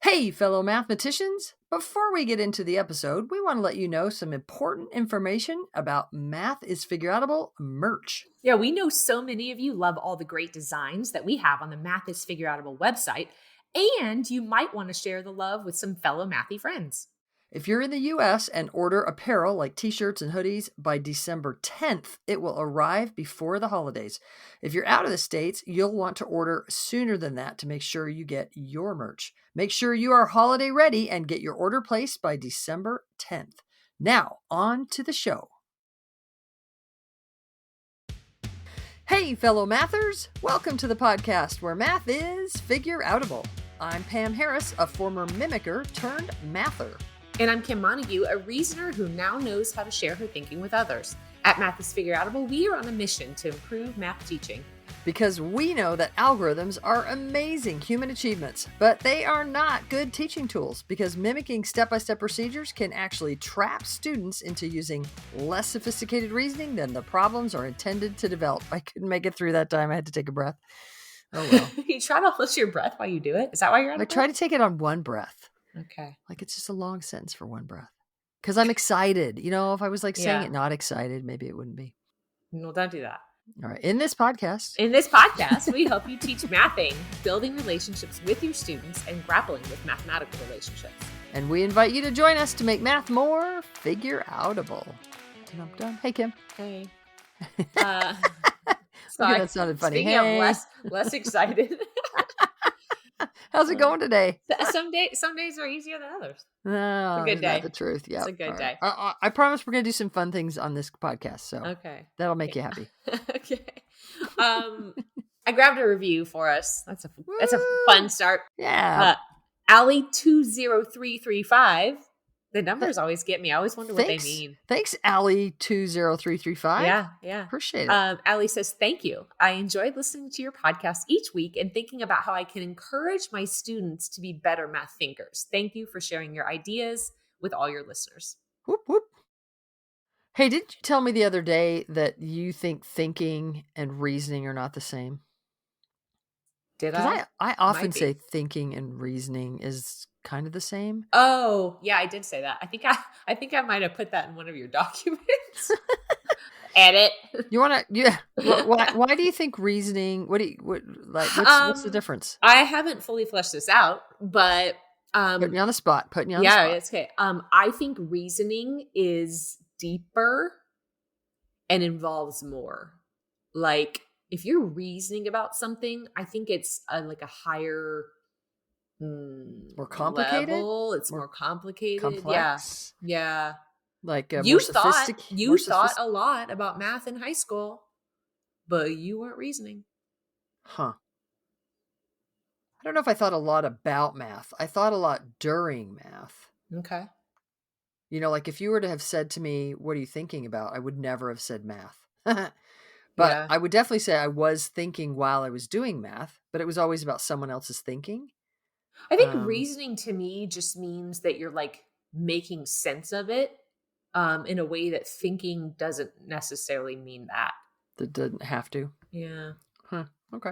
Hey, fellow mathematicians! Before we get into the episode, we want to let you know some important information about Math is Figureoutable merch. Yeah, we know so many of you love all the great designs that we have on the Math is Figureoutable website, and you might want to share the love with some fellow mathy friends. If you're in the US and order apparel like t-shirts and hoodies by December 10th, it will arrive before the holidays. If you're out of the States, you'll want to order sooner than that to make sure you get your merch. Make sure you are holiday ready and get your order placed by December 10th. Now, on to the show. Hey, fellow mathers! Welcome to the podcast where math is figureoutable. I'm Pam Harris, a former mimicker turned mather. And I'm Kim Montague, a reasoner who now knows how to share her thinking with others. At Math is Figureoutable, we are on a mission to improve math teaching. Because we know that algorithms are amazing human achievements, but they are not good teaching tools because mimicking step-by-step procedures can actually trap students into using less sophisticated reasoning than the problems are intended to develop. I couldn't make it through that time. I had to take a breath. Oh, well. You try to hold your breath while you do it? Is that why you're on I try to take it on one breath. Okay. Like it's just a long sentence for one breath. Because I'm excited. You know, if I was like saying it not excited, maybe it wouldn't be. No, don't do that. All right. In this podcast, we help you teach mathing, building relationships with your students, and grappling with mathematical relationships. And we invite you to join us to make math more figure-outable. Dum-dum. Hey, Kim. Hey. Okay, that sounded funny. Speaking of less excited. How's it going today? Some days are easier than others. No, it's a good day. The truth. Yeah, it's a good day. I promise we're gonna do some fun things on this podcast. So okay, that'll make you happy. Okay. I grabbed a review for us. That's a fun start. Yeah. Allie 20335. The numbers always get me. I always wonder what they mean. Thanks, Allie 20335. Yeah. Appreciate it. Allie says, thank you. I enjoyed listening to your podcast each week and thinking about how I can encourage my students to be better math thinkers. Thank you for sharing your ideas with all your listeners. Whoop, whoop. Hey, didn't you tell me the other day that you think thinking and reasoning are not the same? Did I? I often say thinking and reasoning is kind of the same. Oh, yeah, I did say that. I think I might have put that in one of your documents. Edit. You want to? Yeah. Why do you think reasoning? What's the difference? I haven't fully fleshed this out, but putting you on the spot. Yeah, it's okay. I think reasoning is deeper and involves more. Like if you're reasoning about something, I think it's like a higher. More complicated level. It's more complicated, complex. Yeah. Like you thought a lot about math in high school, but you weren't reasoning. Huh? I don't know if I thought a lot about math. I thought a lot during math. Okay. You know, like if you were to have said to me, "What are you thinking about?" I would never have said math. But I would definitely say I was thinking while I was doing math, but it was always about someone else's thinking. I think reasoning to me just means that you're like making sense of it in a way that thinking doesn't necessarily mean that. That doesn't have to. Yeah. Huh. Okay.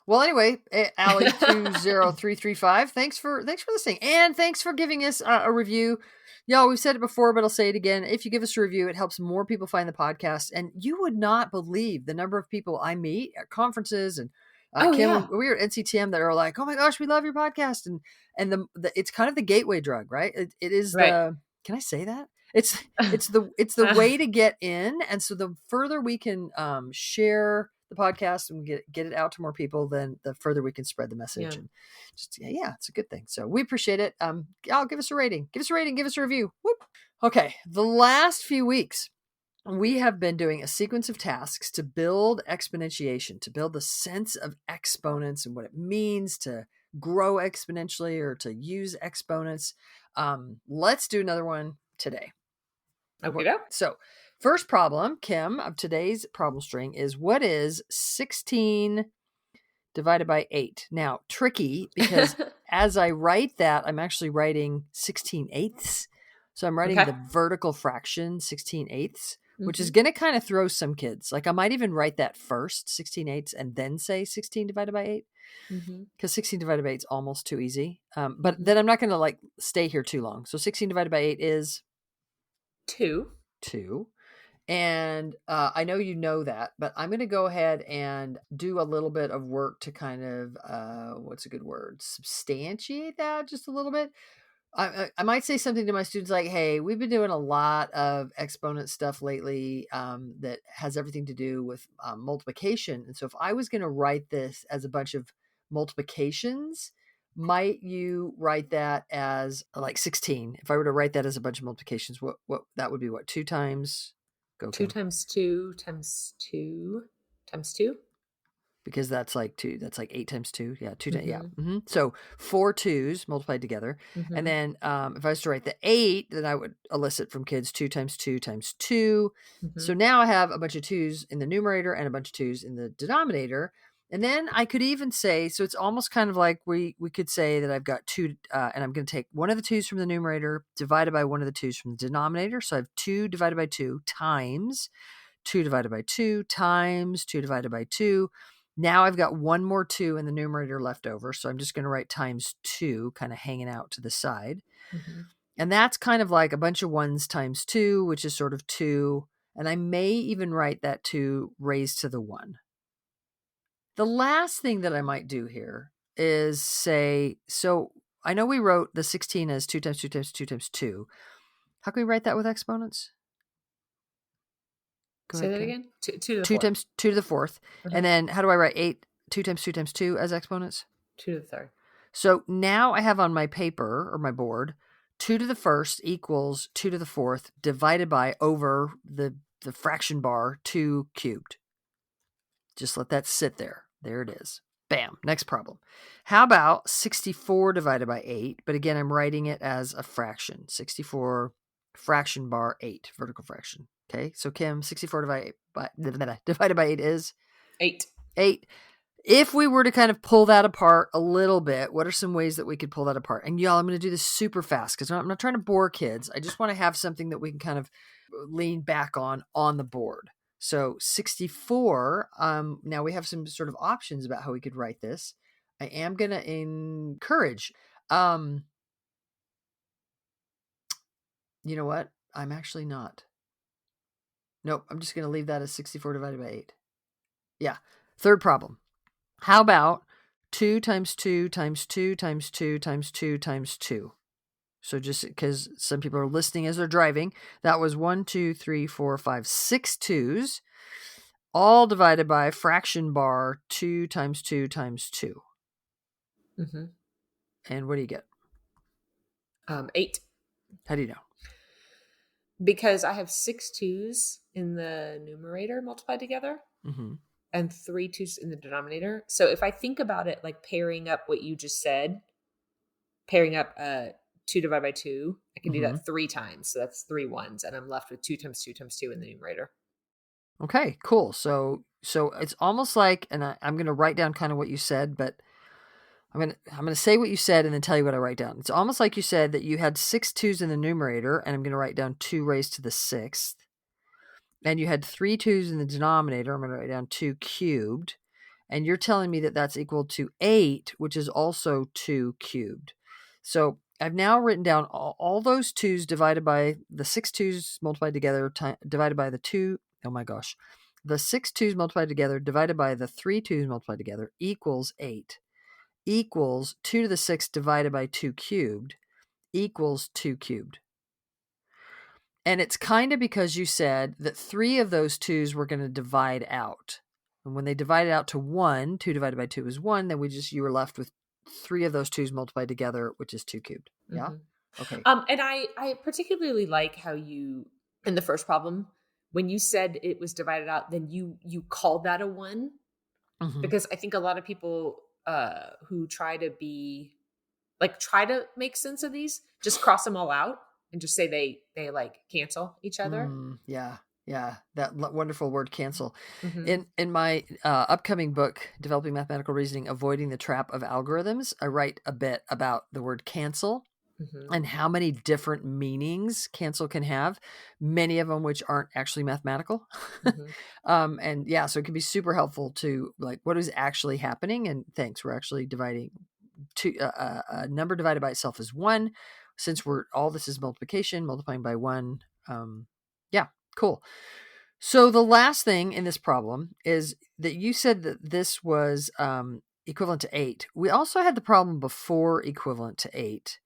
Well, anyway, Allie 20335, thanks for listening, and thanks for giving us a review. Y'all, we've said it before, but I'll say it again. If you give us a review, it helps more people find the podcast, and you would not believe the number of people I meet at conferences and. Kim, we were at NCTM that are like, oh my gosh, we love your podcast. And it's kind of the gateway drug, right? It is can I say that? It's the way to get in. And so the further we can share the podcast and get it out to more people, then the further we can spread the message. And just, it's a good thing. So we appreciate it. Give us a rating, give us a review. Whoop. Okay. The last few weeks, we have been doing a sequence of tasks to build exponentiation, to build the sense of exponents and what it means to grow exponentially or to use exponents. Let's do another one today. Okay. So first problem, Kim, of today's problem string is, what is 16 divided by 8? Now, tricky because as I write that, I'm actually writing 16/8. So I'm writing the vertical fraction 16/8. which is going to kind of throw some kids. Like I might even write that first, 16 eighths, and then say 16 divided by 8. Because 16 divided by 8 is almost too easy. But then I'm not going to like stay here too long. So 16 divided by 8 is 2. 2. And I know you know that, but I'm going to go ahead and do a little bit of work to kind of, what's a good word? Substantiate that just a little bit. I might say something to my students like, hey, we've been doing a lot of exponent stuff lately that has everything to do with multiplication. And so if I was going to write this as a bunch of multiplications, might you write that as like 16? If I were to write that as a bunch of multiplications, what that would be what? 2 times? Go 2 Kim. times 2 times 2 times 2. Because that's like 2. That's like 8 times 2. Yeah, 2 times. Yeah. So 4 2s multiplied together. And then if I was to write the 8, then I would elicit from kids 2 times 2 times 2. So now I have a bunch of 2s in the numerator and a bunch of 2s in the denominator. And then I could even say, so it's almost kind of like we could say that I've got 2, and I'm going to take one of the 2s from the numerator divided by one of the 2s from the denominator. So I have 2 divided by 2 times 2 divided by 2 times 2 divided by 2. Now I've got one more 2 in the numerator left over. So I'm just going to write times 2 kind of hanging out to the side. And that's kind of like a bunch of 1s times 2, which is sort of 2. And I may even write that 2 raised to the 1. The last thing that I might do here is say, so I know we wrote the 16 as 2 times 2 times 2 times 2. How can we write that with exponents? Go Say ahead, that again? 2 to the 2 4th. times 2 to the 4th. And then how do I write 8, 2 times 2 times 2 as exponents? 2 to the 3rd. So now I have on my paper or my board, 2 to the 1st equals 2 to the 4th divided by over the fraction bar 2 cubed. Just let that sit there. There it is. Bam. Next problem. How about 64 divided by 8? But again, I'm writing it as a fraction. 64 fraction bar 8, vertical fraction. Okay. So Kim, 64 divided by 8 is? 8. 8. If we were to kind of pull that apart a little bit, what are some ways that we could pull that apart? And y'all, I'm going to do this super fast because I'm not trying to bore kids. I just want to have something that we can kind of lean back on the board. So 64, now we have some sort of options about how we could write this. I am going to encourage, you know what? I'm actually not. Nope, I'm just going to leave that as 64 divided by 8. Yeah. Third problem. How about 2 times 2 times 2 times 2 times 2 times 2? So just because some people are listening as they're driving, that was 1, 2, 3, 4, 5, 6 2s, all divided by fraction bar 2 times 2 times 2. And what do you get? 8. How do you know? Because I have 6 2s in the numerator multiplied together. And 3 2s in the denominator. So if I think about it like pairing up what you just said, pairing up 2 divided by 2, I can do that 3 times. So that's 3 1s, and I'm left with 2 times 2 times 2 in the numerator. Okay, cool. So it's almost like, and I'm going to write down kind of what you said, but I'm going to say what you said and then tell you what I write down. It's almost like you said that you had 6 2s in the numerator, and I'm going to write down 2 raised to the 6th. And you had 3 2s in the denominator. I'm going to write down 2 cubed. And you're telling me that that's equal to 8, which is also 2 cubed. So I've now written down all those 2s divided by the 6 2s multiplied together, divided by the 2. Oh my gosh. The 6 2s multiplied together divided by the 3 2s multiplied together equals 8. Equals 2 to the 6th divided by 2 cubed equals 2 cubed. And it's kind of because you said that 3 of those 2s were going to divide out. And when they divided out to 1, 2 divided by 2 is 1, then you were left with 3 of those 2s multiplied together, which is 2 cubed. Yeah? Okay. And I particularly like how you, in the first problem, when you said it was divided out, then you called that a 1. Because I think a lot of people who try to make sense of these, just cross them all out and just say they like cancel each other. Yeah. That wonderful word cancel. In my upcoming book, Developing Mathematical Reasoning, Avoiding the Trap of Algorithms, I write a bit about the word cancel. Mhm. and how many different meanings cancel can have, many of them which aren't actually mathematical. Mhm. And yeah, so it can be super helpful to like what is actually happening. And thanks, we're actually dividing a number divided by itself is 1. Since we're all this is multiplication, multiplying by 1. Yeah, cool. So the last thing in this problem is that you said that this was equivalent to 8. We also had the problem before equivalent to 8.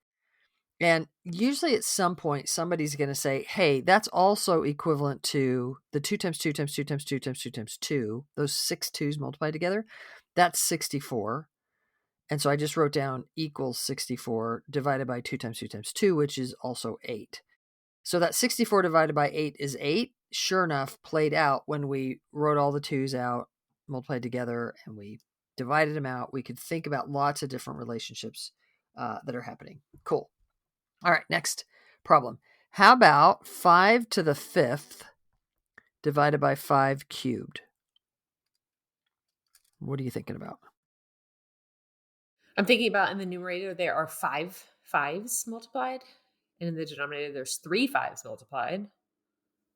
And usually at some point, somebody's going to say, hey, that's also equivalent to the 2 times 2 times 2 times 2 times 2 times 2. Those 6 2's multiplied together. That's 64. And so I just wrote down equals 64 divided by 2 times 2 times 2, which is also 8. So that 64 divided by 8 is 8. Sure enough, played out when we wrote all the 2's out, multiplied together, and we divided them out. We could think about lots of different relationships that are happening. Cool. All right, next problem. How about 5 to the 5th divided by 5 cubed? What are you thinking about? I'm thinking about in the numerator, there are 5 5s multiplied. And in the denominator, there's 3 5s multiplied.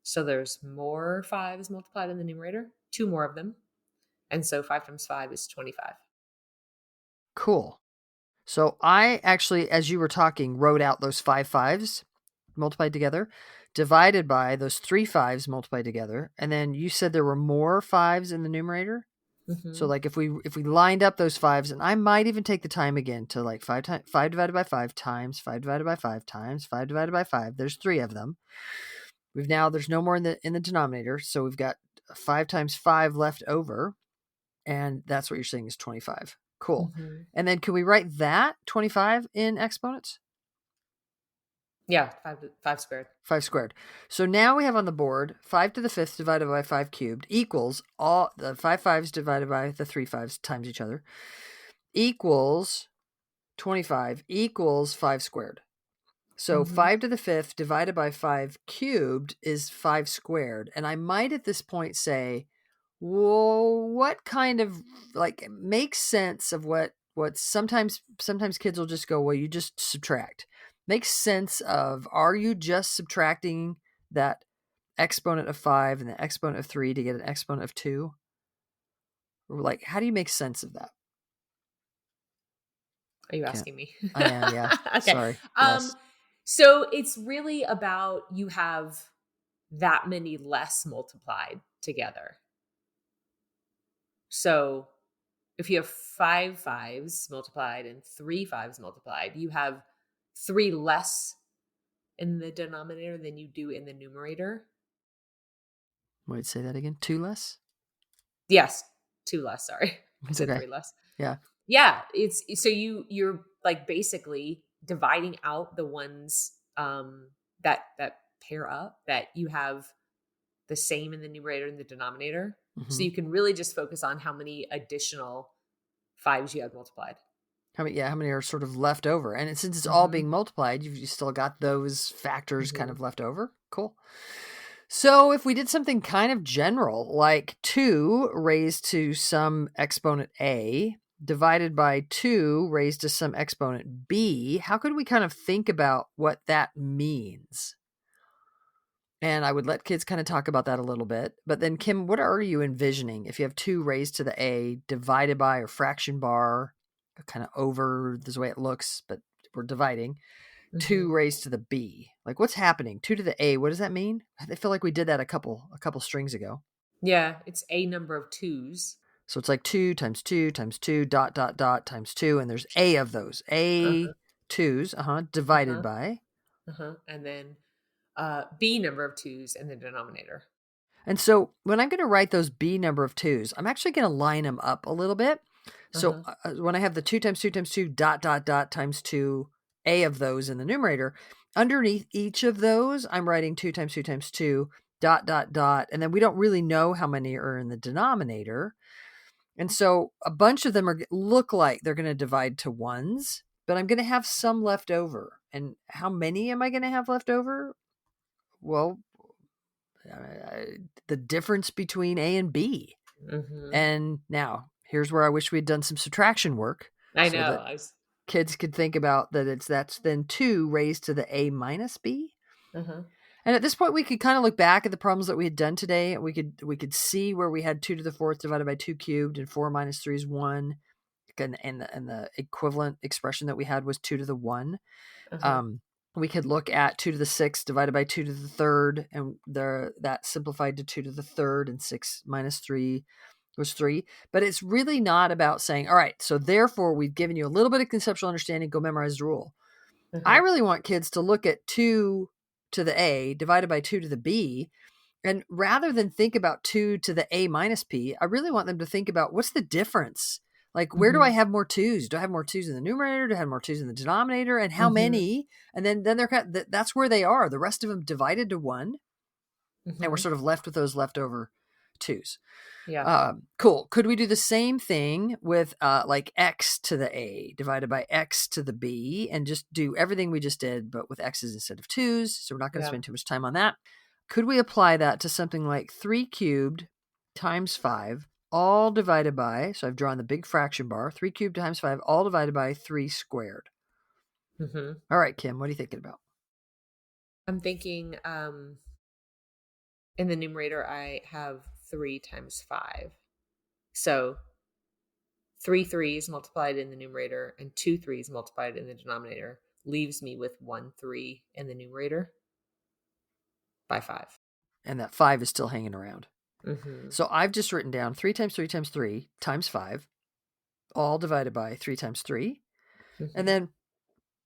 So there's more 5s multiplied in the numerator, 2 more of them. And so 5 times 5 is 25. Cool. So I actually, as you were talking, wrote out those 5 5's multiplied together, divided by those 3 5's multiplied together. And then you said there were more 5's in the numerator. So Mhm. like if we lined up those 5's, and I might even take the time again to like 5 divided by 5 times 5 divided by 5 times 5 divided by 5. There's 3 of them. There's no more in the denominator, so we've got 5 times 5 left over, and that's what you're saying is 25. Cool. Mhm. And then can we write that 25 in exponents? Yeah, 5 squared. 5 squared. So now we have on the board 5 to the 5th divided by 5 cubed equals all the 5 5's divided by the 3 5's times each other equals 25 equals 5 squared. So Mhm. 5 to the 5th divided by 5 cubed is 5 squared. And I might at this point say, well, what kind of like makes sense of what sometimes kids will just go, well, you just subtract. Makes sense of, are you just subtracting that exponent of 5 and the exponent of 3 to get an exponent of 2? Or like, how do you make sense of that? Are you Can't. asking me? I am, yeah. Okay. Sorry. Um Yes. so it's really about you have that many less multiplied together. So if you have 5 5s multiplied and 3 5s multiplied, you have 3 less in the denominator than you do in the numerator. Wait, say that again. 2 less? Yes, 2 less, sorry. I It's said okay. 3 less. Yeah. Yeah, it's so you're like basically dividing out the ones that pair up, that you have the same in the numerator and the denominator. So Mm-hmm. you can really just focus on how many additional 5s you have multiplied. How many are sort of left over? And since it's all Mhm. being multiplied, you still got those factors kind Mhm. of left over. Cool. So if we did something kind of general, like 2 raised to some exponent a divided by 2 raised to some exponent b, how could we kind of think about what that means? And I would let kids kind of talk about that a little bit. But then, Kim, what are you envisioning if you have 2 raised to the a divided by or fraction bar, kind of over this way it looks, but we're dividing 2 Mhm. raised to the b? Like what's happening? 2 to the a, what does that mean? I feel like we did that a couple strings ago. Yeah, it's a number of 2s. So it's like 2 times 2 times 2 dot dot dot times 2, and there's a of those. A Uh-huh. 2's, divided Uh-huh. by. Uh-huh. And then b number of 2s in the denominator. And so when I'm going to write those b number of 2's, I'm actually going to line them up a little bit. So Uh-huh. when I have the 2 times 2 times 2 dot dot dot times 2, a of those in the numerator, underneath each of those, I'm writing 2 times 2 times 2 dot dot dot, and then we don't really know how many are in the denominator. And so a bunch of them look like they're going to divide to ones, but I'm going to have some left over. And how many am I going to have left over? Well, the difference between A and B. Mhm. And now here's where I wish we had done some subtraction work I so know. that I was kids could think about that that's then 2 raised to the a minus b. Uh-huh. And at this point, we could kind of look back at the problems that we had done today. We could see where we had 2 to the 4th divided by 2 cubed, and 4 minus 3 is 1. And the equivalent expression that we had was 2 to the 1. Uh-huh. We could look at 2 to the 6th divided by 2 to the 3rd, and that simplified to 2 to the 3rd, and 6 minus 3 was 3. But it's really not about saying, all right, so therefore we've given you a little bit of conceptual understanding, go memorize the rule. I Uh-huh. really want kids to look at 2 to the a divided by 2 to the b, and rather than think about 2 to the a minus p, I really want them to think about what's the difference? Like, where do I Mhm. have more 2's? Do I have more 2's in the numerator? Do I have more 2's in the denominator? And how Mhm. many? And then they're that's where they are. The rest of them divided to 1, and we're Mhm. sort of left with those leftover 2's. Yeah. Cool. Could we do the same thing with like x to the a divided by x to the b, and just do everything we just did, but with x's instead of 2's? So we're not going to Yeah. spend too much time on that. Could we apply that to something like 3 cubed times 5, all divided by, so I've drawn the big fraction bar, 3 cubed times 5, all divided by 3 squared. Mhm. All right, Kim, what are you thinking about? I'm thinking in the numerator I have 3 times 5. So 3 threes multiplied in the numerator and 2 threes multiplied in the denominator leaves me with 1 3 in the numerator by 5. And that 5 is still hanging around. Mhm. So I've just written down 3 times 3 times 3 times 5, all divided by 3 times 3. And Mhm. then,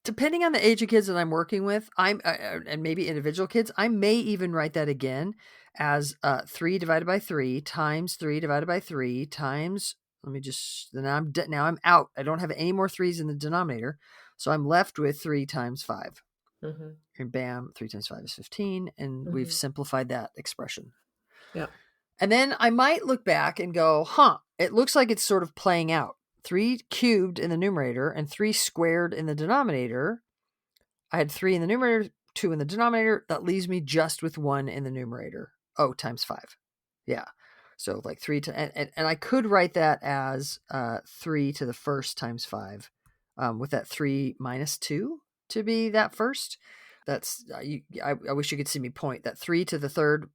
depending on the age of kids that I'm working with, and maybe individual kids, I may even write that again as 3 divided by 3 times 3 divided by 3 times. Let me just. Now I'm out. I don't have any more 3's in the denominator, so I'm left with 3 times 5. Mhm. And bam, 3 times 5 is 15, and we've Mhm. simplified that expression. Yeah. And then I might look back and go, it looks like it's sort of playing out. 3 cubed in the numerator and 3 squared in the denominator. I had 3 in the numerator, 2 in the denominator. That leaves me just with 1 in the numerator. Oh, times 5. Yeah. So like 3 to, and I could write that as 3 to the first times 5, with that 3 minus 2 to be that first. That's, I wish you could see me point that 3 to the third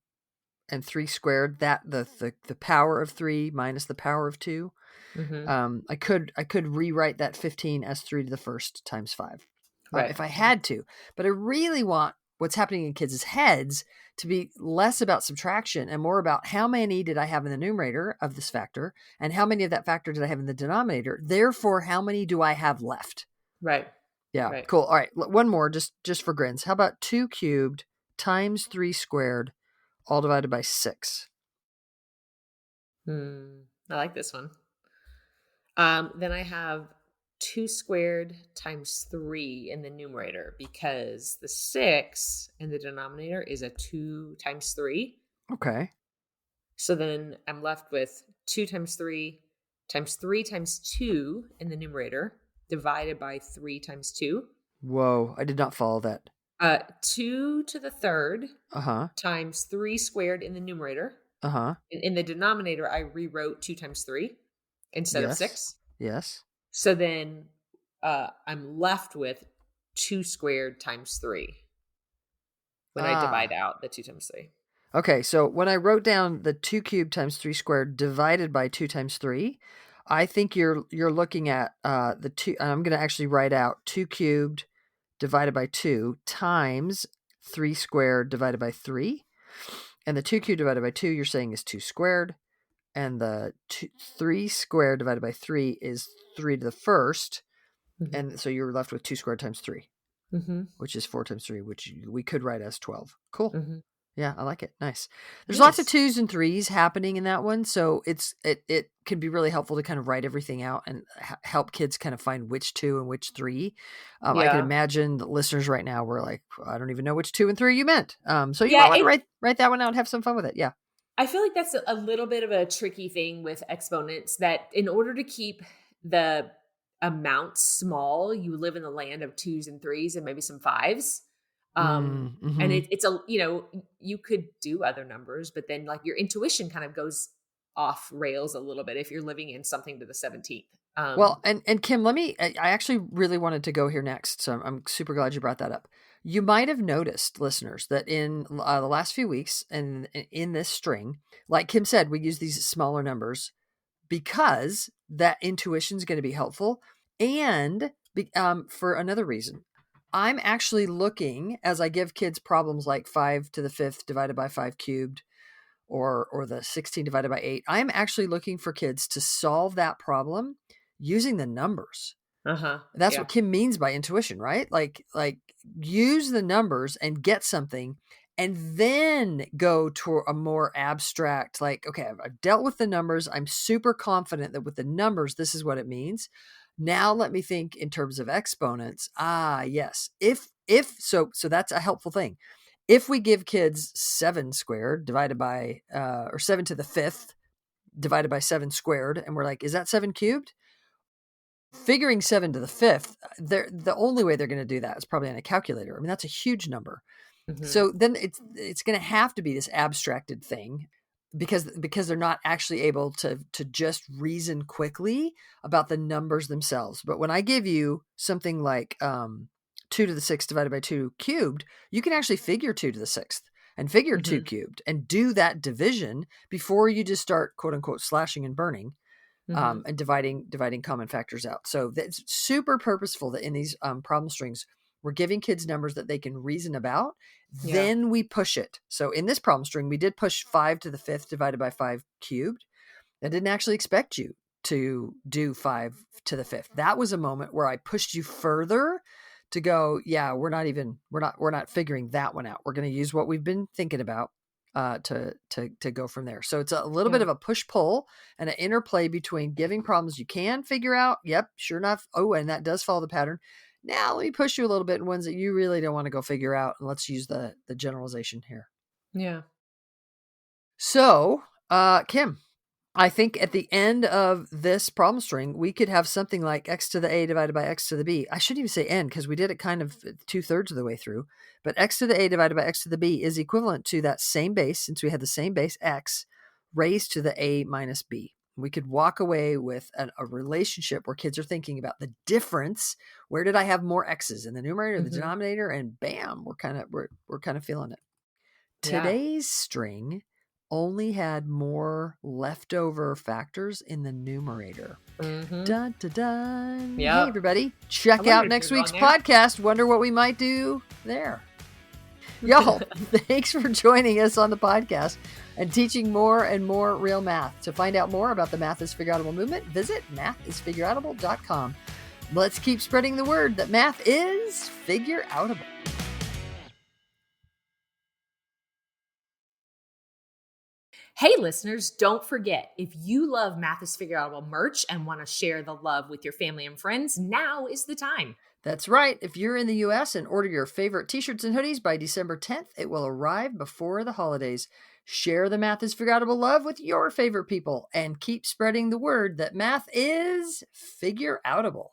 and 3 squared, that the power of 3 minus the power of 2. Mhm. I could rewrite that 15 as 3 to the first times 5, Right. if I had to. But I really want what's happening in kids' heads to be less about subtraction and more about how many did I have in the numerator of this factor, and how many of that factor did I have in the denominator. Therefore, how many do I have left? Right. Yeah, Right. cool. All right, one more, just for grins. How about 2 cubed times 3 squared, all divided by 6? I like this one. Then I have 2 squared times 3 in the numerator because the 6 in the denominator is a 2 times 3. Okay. So then I'm left with 2 times 3 times 2 in the numerator divided by 3 times 2. Whoa, I did not follow that. 2 to the third Uh-huh. times 3 squared in the numerator. Uh-huh. In the denominator, I rewrote 2 times 3 instead of Yes. 6. Yes. So then I'm left with 2 squared times 3 when I divide Ah. out the 2 times 3. Okay, so when I wrote down the 2 cubed times 3 squared divided by 2 times 3, I think you're looking at the 2, and I'm going to actually write out 2 cubed divided by 2 times 3 squared divided by 3. And the 2 cubed divided by 2 you're saying is 2 squared, and the 3 squared divided by 3 is 3 to the first, Mhm. and so you're left with 2 squared times 3, Mhm. which is 4 times 3, which we could write as 12. Cool. Mhm. Yeah, I like it. Nice. There's lots of Nice. 2's and 3's happening in that one, so it can be really helpful to kind of write everything out and help kids kind of find which 2 and which 3. I can Yeah. imagine the listeners right now were like, I don't even know which 2 and 3 you meant. So you might Yeah, want to write that one out and have some fun with it. Yeah. I feel like that's a little bit of a tricky thing with exponents that in order to keep the amount small, you live in the land of 2's and 3's and maybe some 5's. And Mm-hmm. it's a, you could do other numbers, but then like your intuition kind of goes off rails a little bit if you're living in something to the 17th. Well, and Kim, I actually really wanted to go here next, so I'm super glad you brought that up. You might have noticed, listeners, that in the last few weeks and in this string, like Kim said, we use these smaller numbers because that intuition is going to be helpful. And for another reason, I'm actually looking as I give kids problems like 5 to the 5th divided by 5 cubed or the 16 divided by 8. I'm actually looking for kids to solve that problem using the numbers. That's Yeah. what Kim means by intuition, right? Like use the numbers and get something and then go to a more abstract, like, okay, I've dealt with the numbers. I'm super confident that with the numbers, this is what it means. Now let me think in terms of exponents. Yes. So that's a helpful thing. If we give kids 7 squared divided by, or 7 to the 5th divided by 7 squared, and we're like, is that 7 cubed? Figuring 7 to the 5th, the only way they're going to do that is probably on a calculator. I mean, that's a huge number. So then it's going to have to be this abstracted thing because they're not actually able to just reason quickly about the numbers themselves. But when I give you something like 2 to the 6th divided by 2 cubed, you can actually figure 2 to the 6th and figure 2 cubed and do that division before you just start, quote unquote, slashing and burning. And dividing common factors out. So that's super purposeful that in these problem strings, we're giving kids numbers that they can reason about. Yeah. Then we push it. So in this problem string, we did push 5 to the 5th divided by 5 cubed. I didn't actually expect you to do 5 to the 5th. That was a moment where I pushed you further to go, yeah, we're not figuring that one out. We're going to use what we've been thinking about to go from there. So it's a little bit of a push-pull and an interplay between giving problems you can figure out. Yep, sure enough. Oh, and that does follow the pattern. Now let me push you a little bit in ones that you really don't want to go figure out. And let's use the generalization here. Yeah. So, Kim, I think at the end of this problem string, we could have something like x to the a divided by x to the b. I shouldn't even say n because we did it kind of 2/3 of the way through. But x to the a divided by x to the b is equivalent to that same base, since we had the same base, x, raised to the a minus b. We could walk away with a relationship where kids are thinking about the difference. Where did I have more x's, in the numerator, the denominator? And bam, we're kind of feeling it. Yeah. Today's string only had more leftover factors in the numerator. Dun, dun, dun. Yep. Hey, everybody. Check out next week's podcast. Wonder what we might do there. Y'all, thanks for joining us on the podcast and teaching more and more real math. To find out more about the Math is Figureoutable movement, visit mathisfigureoutable.com. Let's keep spreading the word that math is figureoutable. Hey, listeners, don't forget, if you love Math is Figureoutable merch and want to share the love with your family and friends, now is the time. That's right. If you're in the U.S. and order your favorite t-shirts and hoodies by December 10th, it will arrive before the holidays. Share the Math is Figureoutable love with your favorite people and keep spreading the word that math is figureoutable.